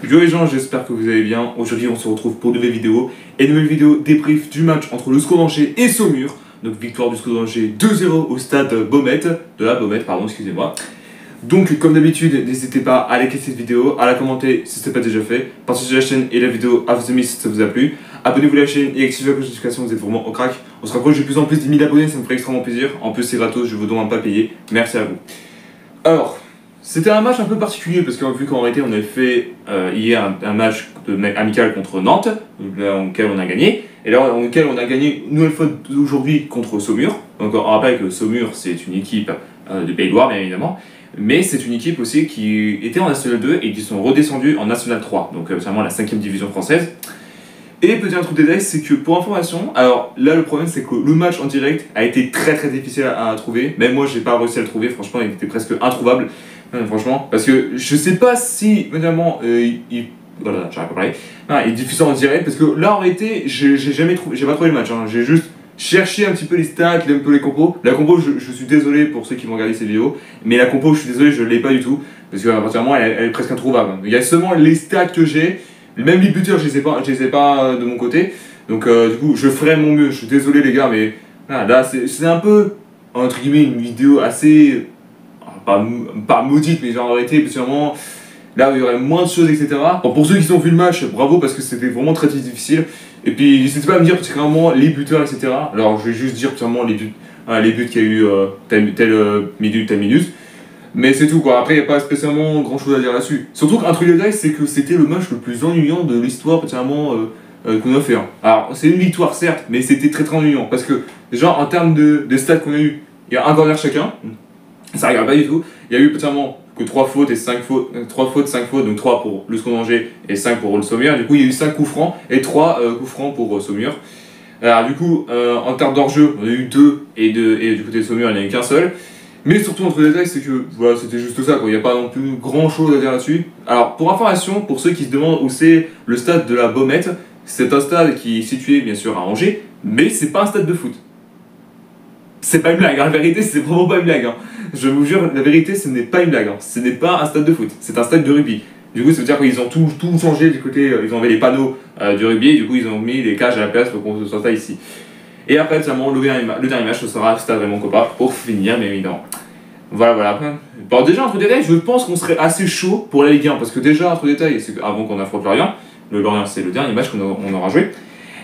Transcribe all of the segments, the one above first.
Yo les gens, j'espère que vous allez bien. Aujourd'hui on se retrouve pour une nouvelle vidéo. Et une nouvelle vidéo débrief du match entre le SCO d'Angers et Saumur. Donc victoire du SCO d'Angers 2-0 au stade Baumette. De la Baumette, pardon, excusez-moi. Donc comme d'habitude, n'hésitez pas à liker cette vidéo, à la commenter si ce n'est pas déjà fait. Partagez la chaîne et la vidéo à vos amis si ça vous a plu. Abonnez-vous à la chaîne et activez la cloche de notification, vous êtes vraiment au crack. On se rapproche de plus en plus des 1000 abonnés, ça me ferait extrêmement plaisir. En plus c'est gratos, je vous demande pas payer. Merci à vous. Alors, c'était un match un peu particulier parce que vu qu'en réalité on avait fait hier un match amical contre Nantes, auquel on a gagné, et là auquel on a gagné une nouvelle fois aujourd'hui contre Saumur. Donc on rappelle que Saumur c'est une équipe de Pays de Loire bien évidemment, mais c'est une équipe aussi qui était en National 2 et qui sont redescendus en National 3, donc notamment la 5e division française. Et petit truc détail, c'est que pour information, alors là le problème c'est que le match en direct a été très difficile à trouver, même moi j'ai pas réussi à le trouver, franchement il était presque introuvable. Franchement, parce que je sais pas si évidemment voilà, j'arrive pas à parler. Il diffuse en direct parce que là en réalité j'ai pas trouvé le match, hein. J'ai juste cherché un petit peu les stats, un peu les compos. La compo, je suis désolé pour ceux qui vont regarder ces vidéos, mais la compo, je suis désolé, je l'ai pas du tout parce que apparemment elle est presque introuvable. Il y a seulement les stats que j'ai, même les buteurs, je les ai pas de mon côté. Donc du coup, je ferai mon mieux. Je suis désolé les gars, mais là c'est un peu entre guillemets une vidéo assez pas maudite, mais genre arrêté, parce que vraiment là il y aurait moins de choses, etc. Bon, pour ceux qui ont vu le match, bravo parce que c'était vraiment très difficile. Et puis n'hésitez pas à me dire particulièrement les buteurs, etc. Alors je vais juste dire particulièrement les buts qu'il y a eu telle minute. Mais c'est tout quoi, après il n'y a pas spécialement grand chose à dire là-dessus. Surtout qu'un truc de détail, c'est que c'était le match le plus ennuyant de l'histoire particulièrement qu'on a fait. Hein. Alors c'est une victoire certes, mais c'était très ennuyant. Parce que déjà en termes de stats qu'on a eu, il y a un corner chacun. Ça regarde pas du tout. Il y a eu potentiellement que 3 fautes, 5 fautes, donc 3 pour le SCO d'Angers et 5 pour le Saumur. Du coup, il y a eu 5 coups francs et 3 coups francs pour Saumur. Alors, du coup, en termes d'enjeu, on a eu 2 et du côté de Saumur, il n'y en a eu qu'un seul. Mais surtout, entre les détails, c'est que voilà, c'était juste ça, quoi. Il n'y a pas non plus grand chose à dire là-dessus. Alors, pour information, pour ceux qui se demandent où c'est le stade de la Baumette, c'est un stade qui est situé bien sûr à Angers, mais c'est pas un stade de foot. C'est pas une blague, hein. La vérité, c'est vraiment pas une blague. Hein. Je vous jure, la vérité, ce n'est pas une blague. Hein. Ce n'est pas un stade de foot, c'est un stade de rugby. Du coup, ça veut dire qu'ils ont tout changé du côté. Ils ont enlevé les panneaux du rugby, et du coup, ils ont mis les cages à la place pour qu'on soit ça ici. Et après, notamment, le dernier match, ce sera Stade Raymond Kopa pour finir, mais évidemment. Voilà. Bon, déjà, entre détails, je pense qu'on serait assez chaud pour la Ligue 1, parce que déjà, entre détails, c'est qu'avant qu'on affronte Lorient, le Lorient, c'est le dernier match qu'on aura joué.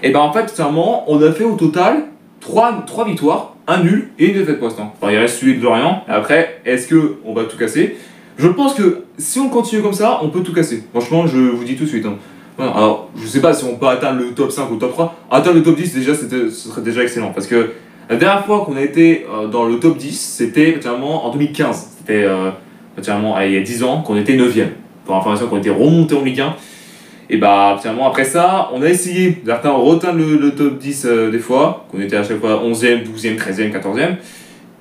Et ben en fait, sincèrement, on a fait au total 3 victoires, un nul et une défaite pour l'instant. Alors il reste celui de Lorient. Après, est-ce qu'on va tout casser? Je pense que si on continue comme ça, on peut tout casser. Franchement, je vous dis tout de suite. Hein. Voilà. Alors, je sais pas si on peut atteindre le top 5 ou le top 3. Atteindre le top 10, déjà, ce serait déjà excellent. Parce que la dernière fois qu'on a été dans le top 10, c'était en 2015. C'était il y a 10 ans qu'on était 9ème. Pour information, qu'on était remonté en Ligue 1. Et bah, finalement, après ça, on a essayé d'atteindre le top 10 des fois, qu'on était à chaque fois 11e, 12e, 13e, 14e.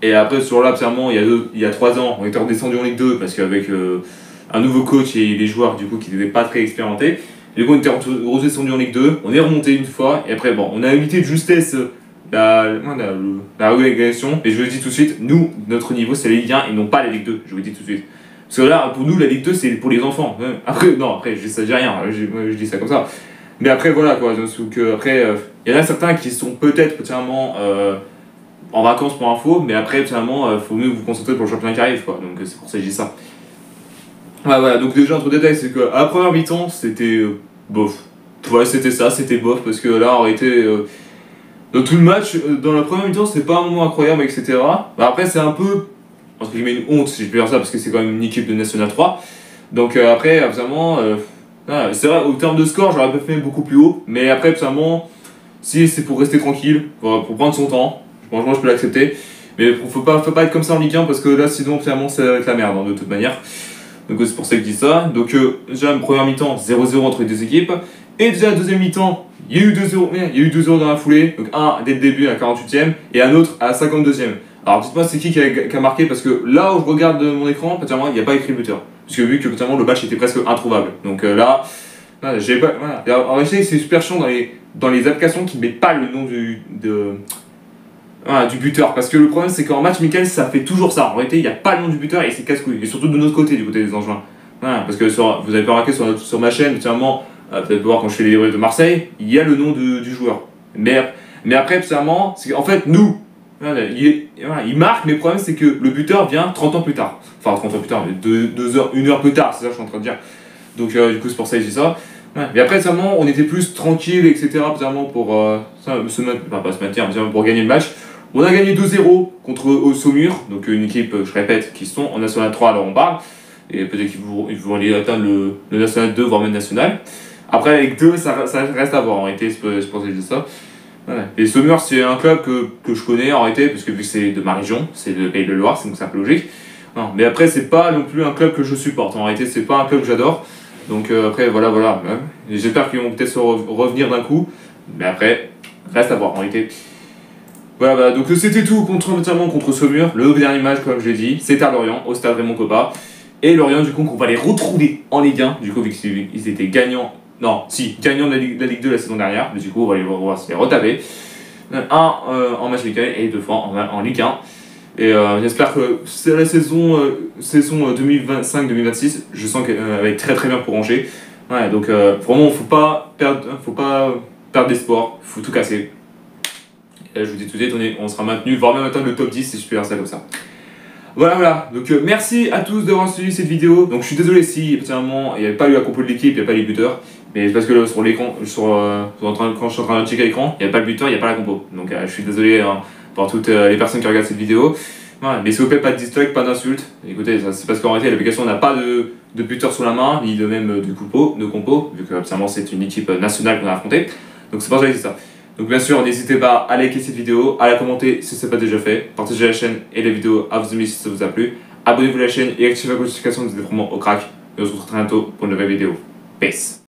Et après, sur là, finalement, il y a 3 ans, on était redescendu en Ligue 2 parce qu'avec un nouveau coach et les joueurs du coup qui n'étaient pas très expérimentés, du coup, on était redescendu en Ligue 2, on est remonté une fois, et après, bon, on a évité de justesse la relégation. Et je vous le dis tout de suite, nous, notre niveau, c'est la Ligue 1 et non pas la Ligue 2, je vous le dis tout de suite. Parce que là, pour nous, la Ligue 2, c'est pour les enfants. Après, je dis rien, je dis ça comme ça. Mais après, voilà, quoi. Après, il y en a certains qui sont peut-être potentiellement en vacances pour info, mais après, potentiellement, il faut mieux vous concentrer pour le championnat qui arrive, quoi. Donc, c'est pour ça que je dis ça. Ouais, voilà, donc déjà, entre détails, c'est qu'à la première mi-temps, c'était bof. Ouais, c'était bof, parce que là, en réalité, dans tout le match, dans la première mi-temps, c'était pas un moment incroyable, etc. Bah, après, c'est un peu entre guillemets une honte si je peux dire ça parce que c'est quand même une équipe de National 3 donc après vraiment c'est vrai au terme de score j'aurais fait beaucoup plus haut mais après absolument si c'est pour rester tranquille pour prendre son temps franchement je peux l'accepter mais faut pas être comme ça en Ligue 1 parce que là sinon finalement c'est avec la merde hein, de toute manière donc c'est pour ça que je dis ça donc déjà une première mi-temps 0-0 entre les deux équipes et déjà la deuxième mi-temps il y a eu 2-0 dans la foulée donc un dès le début à la 48e et un autre à la 52e. Alors dites-moi c'est qui a marqué parce que là où je regarde mon écran, potentiellement il n'y a pas écrit buteur. Parce que vu que potentiellement le match était presque introuvable. Donc là, j'ai pas. Voilà. En réalité c'est super chiant dans les applications qui ne mettent pas le nom du buteur. Parce que le problème c'est qu'en match amical ça fait toujours ça. En réalité il n'y a pas le nom du buteur et c'est casse-couille. Et surtout de notre côté, du côté des Angevins. Voilà, parce que vous avez pas remarqué sur ma chaîne, notamment, vous allez voir quand je fais les débriefs de Marseille, il y a le nom du joueur. Mais après, personnellement, c'est qu'en fait, nous, voilà, il marque, mais le problème, c'est que le buteur vient 30 ans plus tard. Enfin, 30 ans plus tard, mais 2 heures, 1 heure plus tard, c'est ça que je suis en train de dire. Donc, du coup, c'est pour ça que je dis ça. Ouais. Mais après, seulement, on était plus tranquille, etc. Seulement pour se maintenir, pour gagner le match. On a gagné 2-0 contre Saumur, donc une équipe, je répète, qui sont en National 3, alors on parle. Et peut-être qu'ils vont aller atteindre le National 2, voire même National. Après, avec 2, ça reste à voir, en réalité, c'est pour ça que je dis ça. Ouais. Et Saumur, c'est un club que je connais, en réalité, parce que vu que c'est de ma région, c'est le Pays de Loire, donc c'est un peu logique. Non, mais après, c'est pas non plus un club que je supporte, en réalité, c'est pas un club que j'adore. Donc après, voilà. J'espère qu'ils vont peut-être revenir d'un coup. Mais après, reste à voir, en réalité. Voilà, donc c'était tout notamment contre Saumur. Le dernier match, comme je l'ai dit, c'est à Lorient, au stade Raymond Kopa. Et Lorient, du coup, qu'on va les retrouver en Ligue 1. Du coup, vu qu'ils étaient gagnants. Non, si, gagnants de la Ligue 2 la saison dernière. Mais du coup, on va se les retaper. Un en match Ligue 1 et 2 fois en Ligue 1. Et j'espère que c'est la saison 2025-2026. Je sens qu'elle va être très bien pour Angers. Ouais, donc vraiment, faut pas perdre d'espoir. Faut tout casser. Et là, je vous dis tout de suite, on sera maintenu, voire même atteindre le top 10 si je peux faire ça comme ça. Voilà. Donc merci à tous d'avoir suivi cette vidéo. Donc je suis désolé si personnellement il n'y avait pas eu la compo de l'équipe, il n'y a pas les buteurs. Mais c'est parce que là, sur l'écran, quand je suis en train de checker l'écran, il n'y a pas le buteur, il n'y a pas la compo. Donc je suis désolé pour toutes les personnes qui regardent cette vidéo. Voilà, mais s'il vous plaît, pas de dislike, pas d'insultes. Écoutez, c'est parce qu'en réalité, l'application n'a pas de buteur sur la main, ni de même de compo, vu que absolument c'est une équipe nationale qu'on a affrontée. Donc c'est pour ça que je dis ça. Donc bien sûr, n'hésitez pas à liker cette vidéo, à la commenter si ce n'est pas déjà fait, partagez la chaîne et la vidéo à vos amis si ça vous a plu, abonnez-vous à la chaîne et activez la notification, vous êtes vraiment au crack. Et on se retrouve très bientôt pour une nouvelle vidéo. Peace.